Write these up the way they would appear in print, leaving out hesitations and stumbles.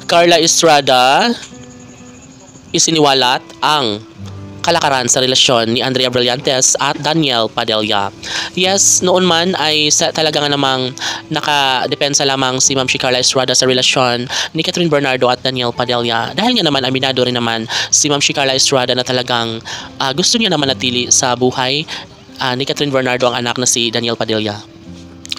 Carla Estrada isiniwalat ang kalakaran sa relasyon ni Andrea Brillantes at Daniel Padilla. Yes, noon man ay talaga nga namang nakadepensa lamang si Ma'am Carla Estrada sa relasyon ni Catherine Bernardo at Daniel Padilla. Dahil nga naman aminado rin naman si Ma'am Carla Estrada na talagang gusto niya naman natili sa buhay ni Catherine Bernardo ang anak na si Daniel Padilla.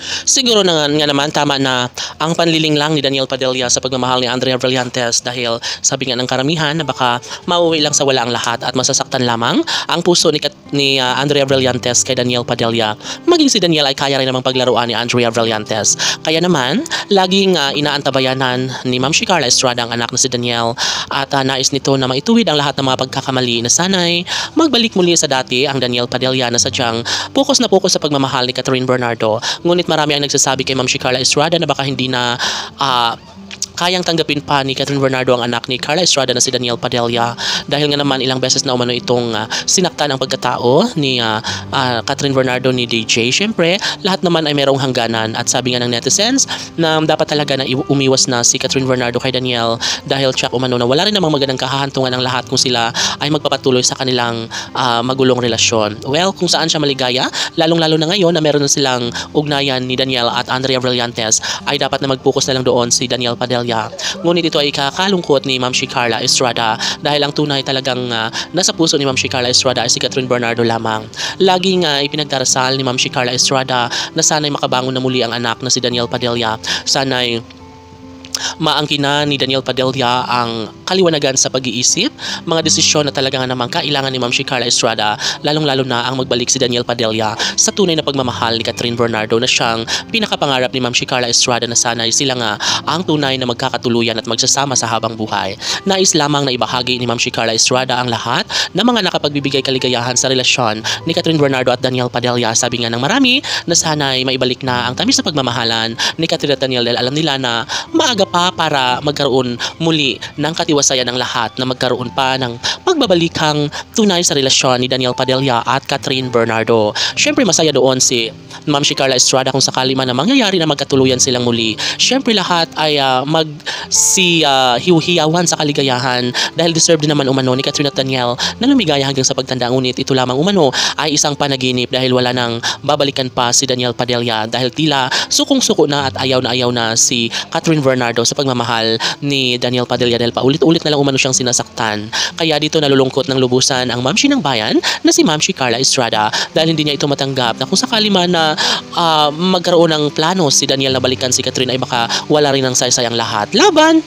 Siguro nga naman tama na ang panliling lang ni Daniel Padilla sa pagmamahal ni Andrea Brillantes dahil sabi nga ng karamihan na baka mauwi lang sa wala ang lahat at masasaktan lamang ang puso ni Andrea Brillantes kay Daniel Padilla. Maging si Daniel ay kaya rin namang paglaruan ni Andrea Brillantes. Kaya naman, laging inaantabayanan ni Ma'am Carla Estrada ang anak na si Daniel at nais nito na maituwid ang lahat ng mga pagkakamali na sanay magbalik muli sa dati ang Daniel Padilla na sadyang pokus na pokus sa pagmamahal ni Catherine Bernardo. Ngunit marami ang nagsasabi kay Ma'am Carla Estrada na baka hindi na kayang tanggapin pa ni Catherine Bernardo ang anak ni Carla Estrada na si Daniel Padilla dahil nga naman ilang beses na umano itong sinaktan ang pagkatao ni Catherine Bernardo ni DJ. Siyempre, lahat naman ay merong hangganan at sabi nga ng netizens na dapat talaga na umiwas na si Catherine Bernardo kay Daniel dahil tsak umano na wala rin namang magandang kahahantungan ng lahat kung sila ay magpapatuloy sa kanilang magulong relasyon. Well, kung saan siya maligaya, lalong-lalo na ngayon na meron na silang ugnayan ni Daniel at Andrea Brillantes, ay dapat na mag-focus na lang doon si Daniel Padilla. Ngunit ito ay kakalungkot ni Ma'am Carla Estrada dahil ang tunay talagang nasa puso ni Ma'am Carla Estrada ay si Catherine Bernardo lamang. Laging ipinagdarasal ni Ma'am Carla Estrada na sana'y makabangon na muli ang anak na si Daniel Padilla. Sana'y maangkina ni Daniel Padilla ang kaliwanagan sa pag-iisip, mga desisyon na talaga nga naman kailangan ni Ma'am Carla Estrada, lalong-lalo na ang magbalik si Daniel Padilla sa tunay na pagmamahal ni Catherine Bernardo na siyang pinakapangarap ni Ma'am Carla Estrada na sana'y sila nga ang tunay na magkakatuluyan at magsasama sa habang buhay. Nais lamang na ibahagi ni Ma'am Carla Estrada ang lahat ng mga nakapagbibigay kaligayahan sa relasyon ni Catherine Bernardo at Daniel Padilla. Sabi nga ng marami na sana'y maibalik na ang tamis na pagmamahalan ni Catherine at Daniel dahil alam nila na maaga pa para magkaroon muli ng katiwasayan ng lahat na magkaroon pa ng pagbabalikang tunay sa relasyon ni Daniel Padilla at Catherine Bernardo. Siyempre masaya doon si Ma'am Carla Estrada kung sakali man na mangyayari na magkatuluyan silang muli. Siyempre lahat ay hiyawan sa kaligayahan dahil deserve din naman umano ni Catherine at Daniel na lumigaya hanggang sa pagtanda. Ngunit ito lamang umano ay isang panaginip dahil wala nang babalikan pa si Daniel Padilla dahil tila sukong-suko na at ayaw na si Catherine Bernardo sa pagmamahal ni Daniel Padilla dahil paulit-ulit na lang umano siyang sinasaktan. Kaya dito nalulungkot ng lubusan ang Ma'am ng bayan na si Ma'am Carla Estrada dahil hindi niya ito matanggap na kung sakali man na magkaroon ng plano si Daniel na balikan si Catherine ay baka wala rin ng saysayang lahat. Laban!